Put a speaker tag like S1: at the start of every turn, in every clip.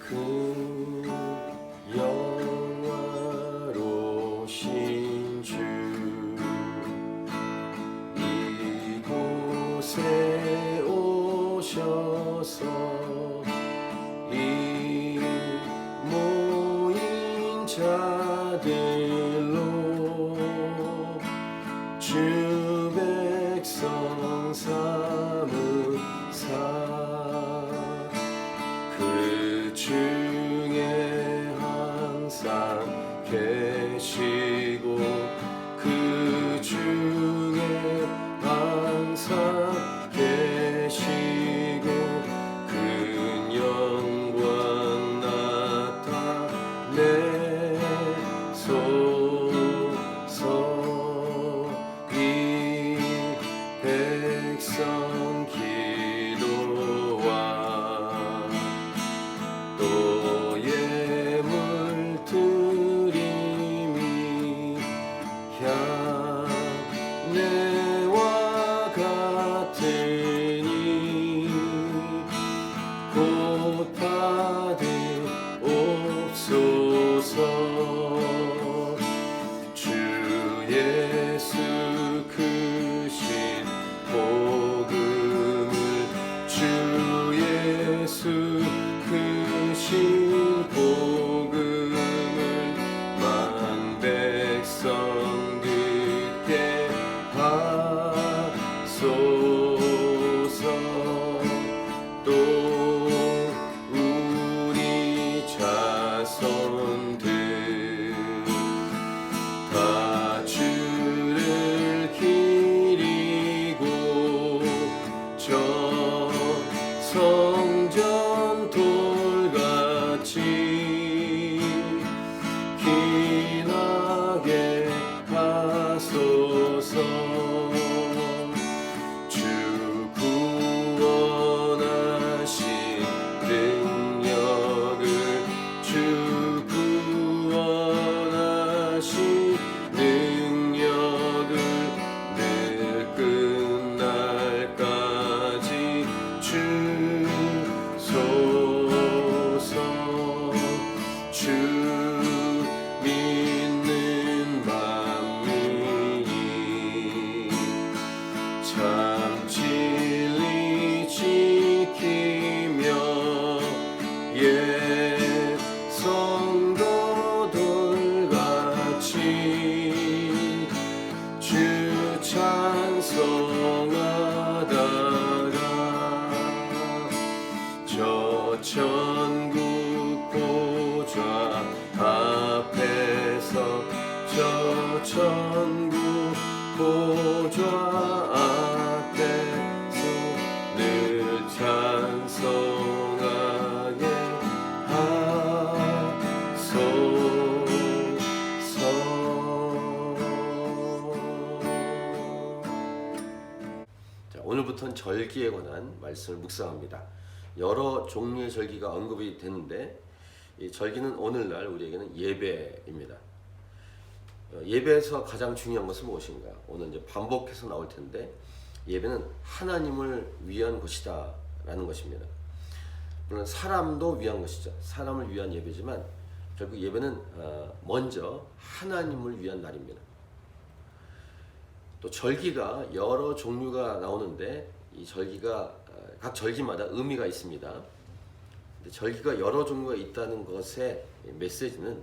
S1: 그 영화로신 주 이곳에 오셔서 이 모인 자들로 주 백성 삼으사 그 중에 항상 계시고 그 중에 항상 계시고 그 영광 나타내소서 이 백성 기도와 또 예물 드림이 향내와 같으니 곧 받으옵소서. 주 예수 크신 복음을 주 예수 크신 복음을 만 백성 듣게 하소서. 또 우리 자손들 다 주를 기리고 저 성전 돌같이 기나게 하소서. 주 구원하신 능력을 주 구원하신 능력을 늘 끝날까지 주소서. 주 믿는 만민이 참 진리 지키며 옛 성도들같이 주 찬송하다가 저 천국 보좌 앞에서 저 천국 보좌 앞에서 늘 찬송하게 하소서. 자, 오늘부터는 절기에 관한 말씀을 묵상합니다. 여러 종류의 절기가 언급이 되는데 이 절기는 오늘날 우리에게는 예배입니다. 예배에서 가장 중요한 것은 무엇인가? 오늘 이제 반복해서 나올 텐데 예배는 하나님을 위한 것이다 라는 것입니다. 물론 사람도 위한 것이죠. 사람을 위한 예배지만 결국 예배는 먼저 하나님을 위한 날입니다. 또 절기가 여러 종류가 나오는데 이 절기가 각 절기마다 의미가 있습니다. 근데 절기가 여러 종류가 있다는 것의 메시지는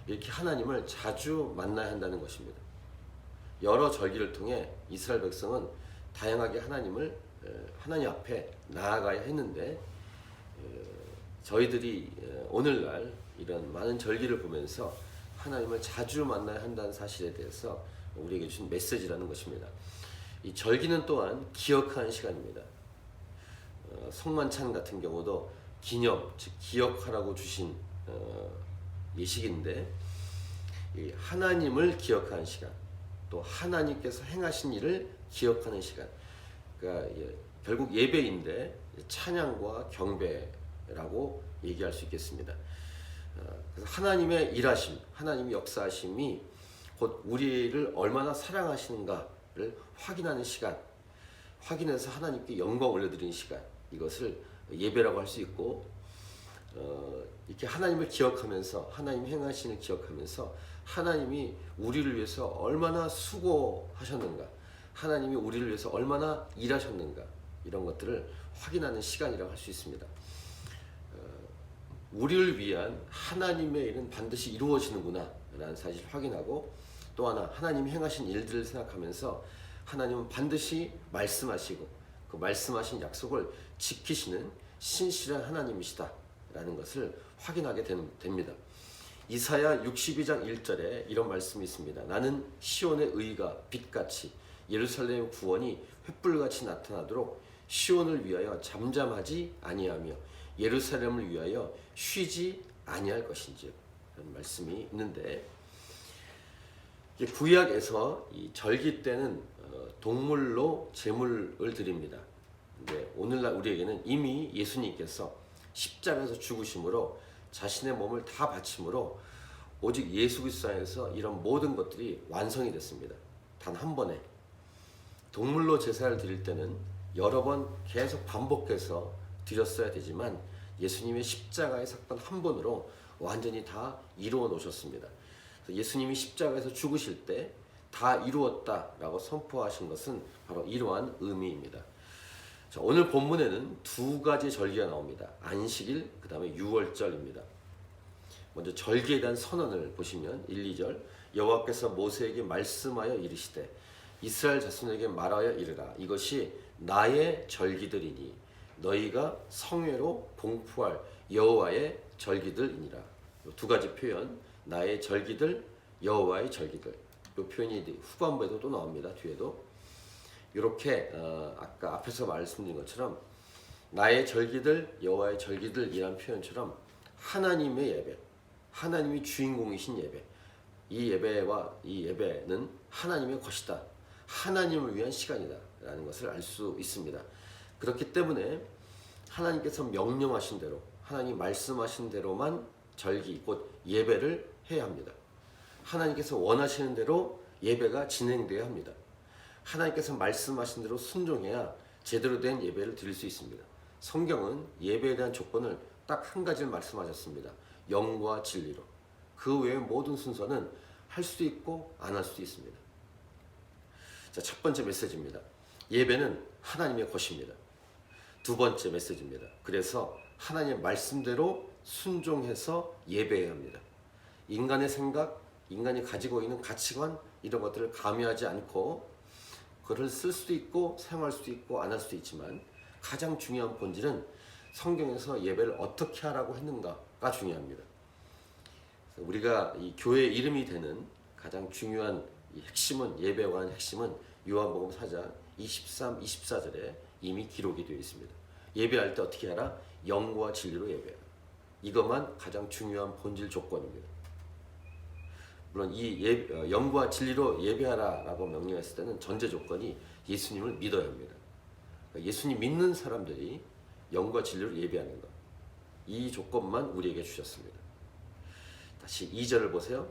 S1: 이렇게 하나님을 자주 만나야 한다는 것입니다. 여러 절기를 통해 이스라엘 백성은 다양하게 하나님 앞에 나아가야 했는데 저희들이 오늘날 이런 많은 절기를 보면서 하나님을 자주 만나야 한다는 사실에 대해서 우리에게 주신 메시지라는 것입니다. 이 절기는 또한 기억하는 시간입니다. 성만찬 같은 경우도 기념, 즉 기억하라고 주신 예식인데 이 하나님을 기억하는 시간, 또 하나님께서 행하신 일을 기억하는 시간. 그러니까 결국 예배인데 찬양과 경배라고 얘기할 수 있겠습니다. 그래서 하나님의 일하심, 하나님의 역사하심이 곧 우리를 얼마나 사랑하시는가를 확인하는 시간, 확인해서 하나님께 영광 올려드리는 시간, 이것을 예배라고 할 수 있고, 이렇게 하나님을 기억하면서 하나님 행하시는 기억하면서 하나님이 우리를 위해서 얼마나 수고하셨는가, 하나님이 우리를 위해서 얼마나 일하셨는가, 이런 것들을 확인하는 시간이라고 할 수 있습니다. 우리를 위한 하나님의 일은 반드시 이루어지는구나 라는 사실을 확인하고, 또 하나 하나님이 행하신 일들을 생각하면서 하나님은 반드시 말씀하시고 그 말씀하신 약속을 지키시는 신실한 하나님이시다 라는 것을 확인하게 됩니다. 이사야 62장 1절에 이런 말씀이 있습니다. 나는 시온의 의가 빛같이 예루살렘의 구원이 횃불같이 나타나도록 시온을 위하여 잠잠하지 아니하며 예루살렘을 위하여 쉬지 아니할 것인지, 라는 말씀이 있는데, 구약에서 이 절기 때는 동물로 제물을 드립니다. 근데 오늘날 우리에게는 이미 예수님께서 십자가에서 죽으심으로 자신의 몸을 다 바침으로 오직 예수 그리스도 안에서 이런 모든 것들이 완성이 됐습니다. 단 한 번에. 동물로 제사를 드릴 때는 여러 번 계속 반복해서 드렸어야 되지만 예수님의 십자가의 사건 한 번으로 완전히 다 이루어 놓으셨습니다. 예수님이 십자가에서 죽으실 때 다 이루었다라고 선포하신 것은 바로 이러한 의미입니다. 자, 오늘 본문에는 두 가지 절기가 나옵니다. 안식일, 그 다음에 유월절입니다. 먼저 절기에 대한 선언을 보시면 1, 2절, 여호와께서 모세에게 말씀하여 이르시되 이스라엘 자손에게 말하여 이르라. 이것이 나의 절기들이니 너희가 성회로 공포할 여호와의 절기들이니라. 두 가지 표현, 나의 절기들, 여호와의 절기들. 이 표현이 후반부에도 또 나옵니다. 뒤에도. 이렇게 아까 앞에서 말씀드린 것처럼 나의 절기들, 여호와의 절기들이란 표현처럼 하나님의 예배, 하나님이 주인공이신 예배, 이 예배는 하나님의 것이다, 하나님을 위한 시간이다 라는 것을 알 수 있습니다. 그렇기 때문에 하나님께서 명령하신 대로, 하나님 말씀하신 대로만 절기, 곧 예배를 해야 합니다. 하나님께서 원하시는 대로 예배가 진행되어야 합니다. 하나님께서 말씀하신 대로 순종해야 제대로 된 예배를 드릴 수 있습니다. 성경은 예배에 대한 조건을 딱 한 가지를 말씀하셨습니다. 영과 진리로. 그 외의 모든 순서는 할 수도 있고 안 할 수도 있습니다. 자, 첫 번째 메시지입니다. 예배는 하나님의 것입니다. 두 번째 메시지입니다. 그래서 하나님의 말씀대로 순종해서 예배해야 합니다. 인간의 생각, 인간이 가지고 있는 가치관, 이런 것들을 가미하지 않고 그걸 쓸 수도 있고 사용할 수도 있고 안 할 수도 있지만 가장 중요한 본질은 성경에서 예배를 어떻게 하라고 했는가가 중요합니다. 우리가 이 교회 이름이 되는 가장 중요한 핵심은, 예배에 관한 핵심은 요한복음 4장 23, 24절에 이미 기록이 되어 있습니다. 예배할 때 어떻게 하라? 영과 진리로 예배하라. 이것만 가장 중요한 본질 조건입니다. 물론 이 영과 진리로 예배하라라고 명령했을 때는 전제 조건이 예수님을 믿어야 합니다. 그러니까 예수님 믿는 사람들이 영과 진리로 예배하는 것, 이 조건만 우리에게 주셨습니다. 다시 2절을 보세요.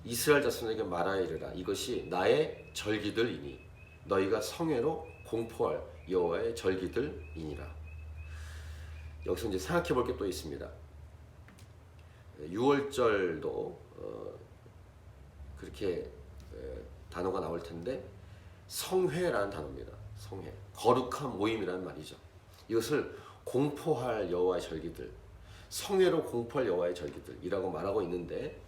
S1: 이스라엘 자손에게 말하여 이르라. 이것이 나의 절기들이니 너희가 성회로 공포할 여호와의 절기들이니라. 여기서 이제 생각해 볼 게 또 있습니다. 6월절도 그렇게 단어가 나올 텐데 성회라는 단어입니다. 성회, 거룩한 모임이라는 말이죠. 이것을 공포할 여호와의 절기들, 성회로 공포할 여호와의 절기들이라고 말하고 있는데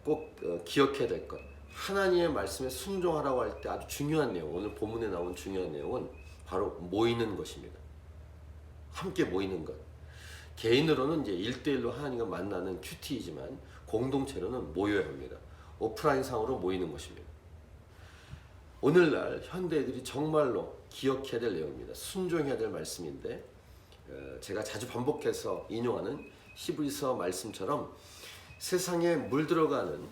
S1: 꼭 기억해야 될 것, 하나님의 말씀에 순종하라고 할 때 아주 중요한 내용, 오늘 본문에 나온 중요한 내용은 바로 모이는 것입니다. 함께 모이는 것. 개인으로는 이제 1대1로 하나님과 만나는 큐티이지만 공동체로는 모여야 합니다. 오프라인상으로 모이는 것입니다. 오늘날 현대인들이 정말로 기억해야 될 내용입니다. 순종해야 될 말씀인데 제가 자주 반복해서 인용하는 히브리서 말씀처럼 세상에 물들어가는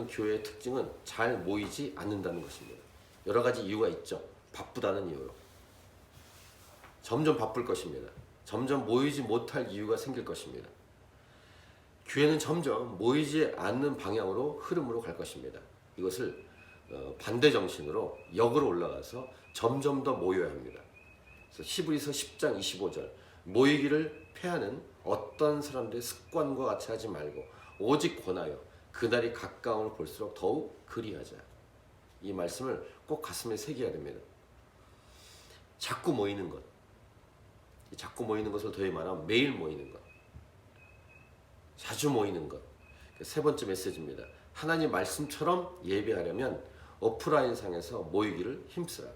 S1: 교회의 특징은 잘 모이지 않는다는 것입니다. 여러 가지 이유가 있죠. 바쁘다는 이유로. 점점 바쁠 것입니다. 점점 모이지 못할 이유가 생길 것입니다. 교회는 점점 모이지 않는 방향으로, 흐름으로 갈 것입니다. 이것을 반대 정신으로 역으로 올라가서 점점 더 모여야 합니다. 그래서 히브리서 10장 25절 모이기를 패하는 어떤 사람들의 습관과 같이 하지 말고 오직 권하여 그날이 가까움을 볼수록 더욱 그리하자. 이 말씀을 꼭 가슴에 새겨야 됩니다. 자꾸 모이는 것, 자꾸 모이는 것을 더히 말하면 매일 모이는 것, 자주 모이는 것. 세 번째 메시지입니다. 하나님 말씀처럼 예배하려면 오프라인 상에서 모이기를 힘쓰라.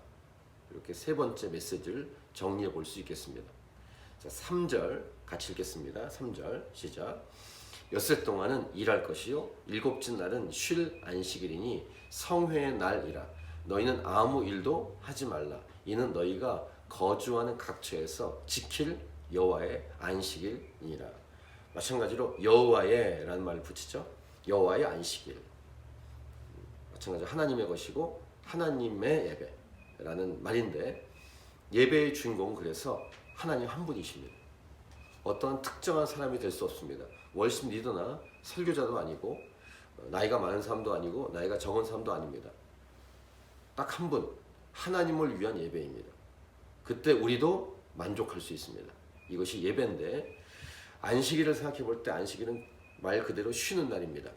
S1: 이렇게 세 번째 메시지를 정리해 볼 수 있겠습니다. 자, 3절 같이 읽겠습니다. 3절 시작. 엿새 동안은 일할 것이요 일곱째 날은 쉴 안식일이니 성회의 날이라. 너희는 아무 일도 하지 말라. 이는 너희가 거주하는 각처에서 지킬 여호와의 안식일이니라. 마찬가지로 여호와의 라는 말을 붙이죠. 여호와의 안식일. 마찬가지로 하나님의 것이고 하나님의 예배라는 말인데, 예배의 주인공은 그래서 하나님 한 분이십니다. 어떤 특정한 사람이 될 수 없습니다. 월십 리더나 설교자도 아니고 나이가 많은 사람도 아니고 나이가 적은 사람도 아닙니다. 딱 한 분, 하나님을 위한 예배입니다. 그때 우리도 만족할 수 있습니다. 이것이 예배인데, 안식일을 생각해 볼 때 안식일은 말 그대로 쉬는 날입니다.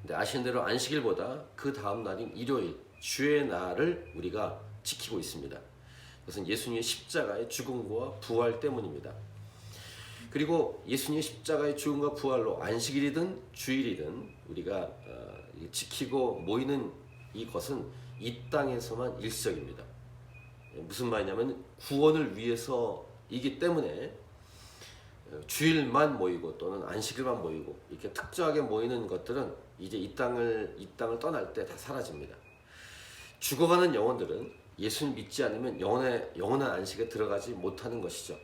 S1: 근데 아시는 대로 안식일보다 그 다음 날인 일요일, 주의 날을 우리가 지키고 있습니다. 그것은 예수님의 십자가의 죽음과 부활 때문입니다. 그리고 예수님의 십자가의 죽음과 부활로 안식일이든 주일이든 우리가 지키고 모이는 이것은 이 땅에서만 일시적입니다. 무슨 말이냐면 구원을 위해서이기 때문에 주일만 모이고 또는 안식일만 모이고 이렇게 특정하게 모이는 것들은 이제 이 땅을 떠날 때 다 사라집니다. 죽어가는 영혼들은 예수님 믿지 않으면 영원한 안식에 들어가지 못하는 것이죠.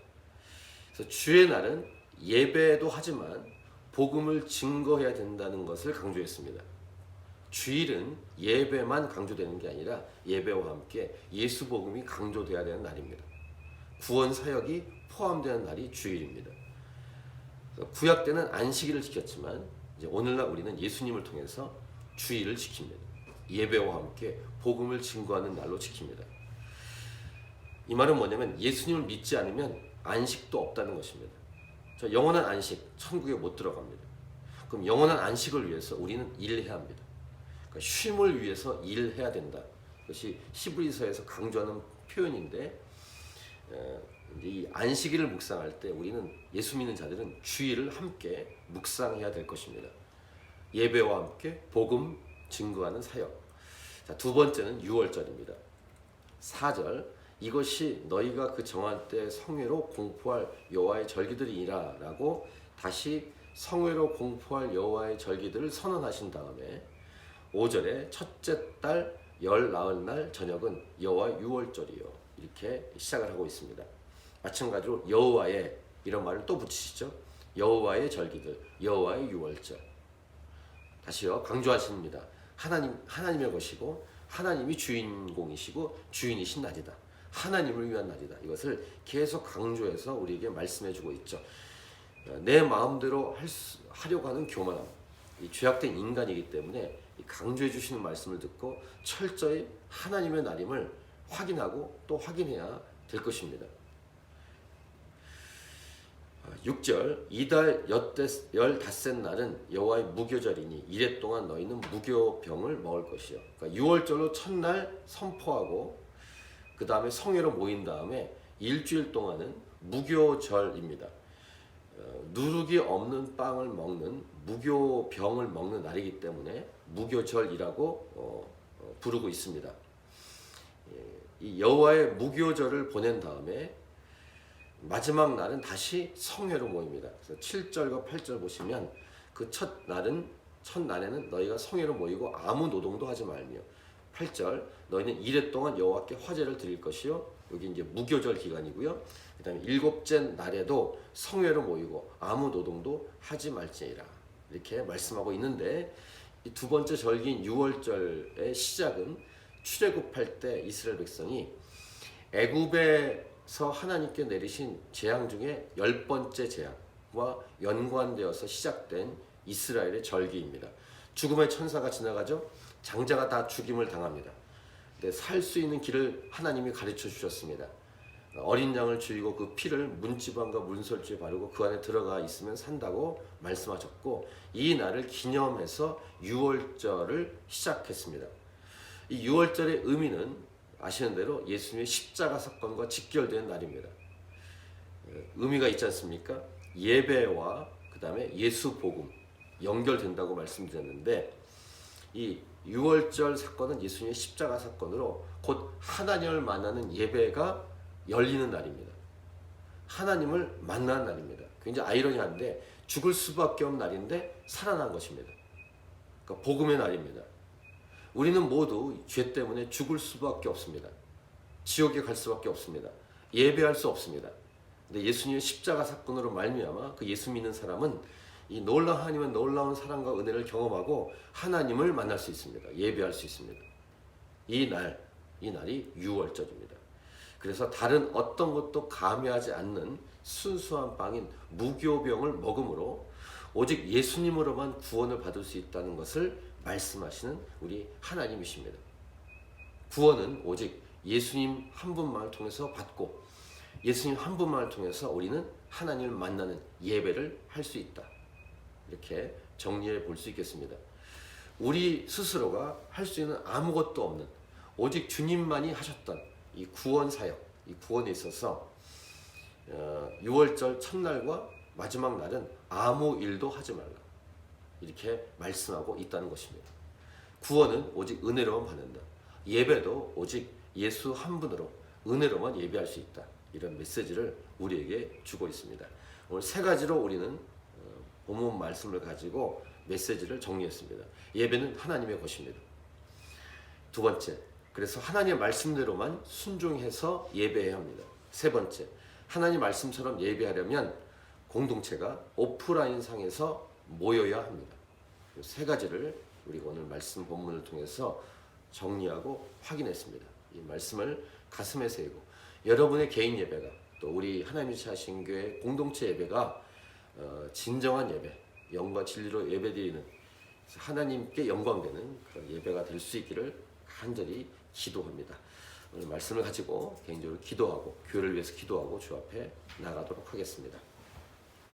S1: 그래서 주의 날은 예배도 하지만 복음을 증거해야 된다는 것을 강조했습니다. 주일은 예배만 강조되는 게 아니라 예배와 함께 예수 복음이 강조돼야 되는 날입니다. 구원 사역이 포함되는 날이 주일입니다. 구약 때는 안식일을 지켰지만 이제 오늘날 우리는 예수님을 통해서 주일을 지킵니다. 예배와 함께 복음을 증거하는 날로 지킵니다. 이 말은 뭐냐면 예수님을 믿지 않으면 안식도 없다는 것입니다. 저 영원한 안식, 천국에 못 들어갑니다. 그럼 영원한 안식을 위해서 우리는 일해야 합니다. 그러니까 쉼을 위해서 일해야 된다. 그것이 히브리서에서 강조하는 표현인데, 이 안식일을 묵상할 때 우리는 예수 믿는 자들은 주일을 함께 묵상해야 될 것입니다. 예배와 함께 복음 증거하는 사역. 자, 두 번째는 유월절입니다. 4절 이것이 너희가 그 정한 때 성회로 공포할 여호와의 절기들이니라 라고 다시 성회로 공포할 여호와의 절기들을 선언하신 다음에 5절에 첫째 달 열 나흘날 저녁은 여호와의 유월절이요 이렇게 시작을 하고 있습니다. 마찬가지로 여호와의 이런 말을 또 붙이시죠. 여호와의 절기들, 여호와의 유월절. 다시요 강조하십니다. 하나님의 것이고 하나님이 주인공이시고 주인이신 날이다. 하나님을 위한 날이다. 이것을 계속 강조해서 우리에게 말씀해주고 있죠. 내 마음대로 하려고 하는 교만함, 이 죄악된 인간이기 때문에 강조해 주시는 말씀을 듣고 철저히 하나님의 날임을 확인하고 또 확인해야 될 것입니다. 6절 이달 15셋 날은 여호와의 무교절이니 이래 동안 너희는 무교병을 먹을 것이요. 그러니까 6월절로 첫날 선포하고 그 다음에 성회로 모인 다음에 일주일 동안은 무교절입니다. 누룩이 없는 빵을 먹는 무교병을 먹는 날이기 때문에 무교절이라고 부르고 있습니다. 이 여호와의 무교절을 보낸 다음에 마지막 날은 다시 성회로 모입니다. 그래서 7절과 8절 보시면 그 첫날에는 너희가 성회로 모이고 아무 노동도 하지 말며 8절 너희는 이래 동안 여호와께 화제를 드릴 것이요. 여기 이제 무교절 기간이고요. 그 다음에 일곱째 날에도 성회로 모이고 아무 노동도 하지 말지니라 이렇게 말씀하고 있는데, 이 두 번째 절기인 유월절의 시작은 출애굽할 때 이스라엘 백성이 애굽에서 하나님께 내리신 재앙 중에 10번째 재앙과 연관되어서 시작된 이스라엘의 절기입니다. 죽음의 천사가 지나가죠. 장자가 다 죽임을 당합니다. 근데 살 수 있는 길을 하나님이 가르쳐 주셨습니다. 어린 양을 죽이고 그 피를 문지방과 문설주에 바르고 그 안에 들어가 있으면 산다고 말씀하셨고, 이 날을 기념해서 유월절을 시작했습니다. 이 유월절의 의미는 아시는 대로 예수님의 십자가 사건과 직결된 날입니다. 의미가 있지 않습니까? 예배와 그 다음에 예수 복음 연결된다고 말씀드렸는데, 이 유월절 사건은 예수님의 십자가 사건으로 곧 하나님을 만나는 예배가 열리는 날입니다. 하나님을 만나는 날입니다. 굉장히 아이러니한데 죽을 수밖에 없는 날인데 살아난 것입니다. 그러니까 복음의 날입니다. 우리는 모두 죄 때문에 죽을 수밖에 없습니다. 지옥에 갈 수밖에 없습니다. 예배할 수 없습니다. 근데 예수님의 십자가 사건으로 말미암아 그 예수 믿는 사람은 이 놀라운 하나님의 놀라운 사랑과 은혜를 경험하고 하나님을 만날 수 있습니다. 예배할 수 있습니다. 이 날이 유월절입니다. 그래서 다른 어떤 것도 가미하지 않는 순수한 빵인 무교병을 먹음으로 오직 예수님으로만 구원을 받을 수 있다는 것을 말씀하시는 우리 하나님이십니다. 구원은 오직 예수님 한 분만을 통해서 받고, 예수님 한 분만을 통해서 우리는 하나님을 만나는 예배를 할 수 있다. 이렇게 정리해 볼 수 있겠습니다. 우리 스스로가 할 수 있는 아무것도 없는, 오직 주님만이 하셨던 이 구원 사역, 이 구원에 있어서 6월절 첫날과 마지막 날은 아무 일도 하지 말라, 이렇게 말씀하고 있다는 것입니다. 구원은 오직 은혜로만 받는다. 예배도 오직 예수 한 분으로 은혜로만 예배할 수 있다. 이런 메시지를 우리에게 주고 있습니다. 오늘 세 가지로 우리는 본문 말씀을 가지고 메시지를 정리했습니다. 예배는 하나님의 것입니다. 두 번째, 그래서 하나님의 말씀대로만 순종해서 예배해야 합니다. 세 번째, 하나님 말씀처럼 예배하려면 공동체가 오프라인 상에서 모여야 합니다. 세 가지를 우리가 오늘 말씀 본문을 통해서 정리하고 확인했습니다. 이 말씀을 가슴에 새기고 여러분의 개인 예배가, 또 우리 하나님이 하신 교회 공동체 예배가 진정한 예배, 영과 진리로 예배드리는, 하나님께 영광되는 그런 예배가 될 수 있기를 간절히 기도합니다. 오늘 말씀을 가지고 개인적으로 기도하고 교회를 위해서 기도하고 주 앞에 나가도록 하겠습니다.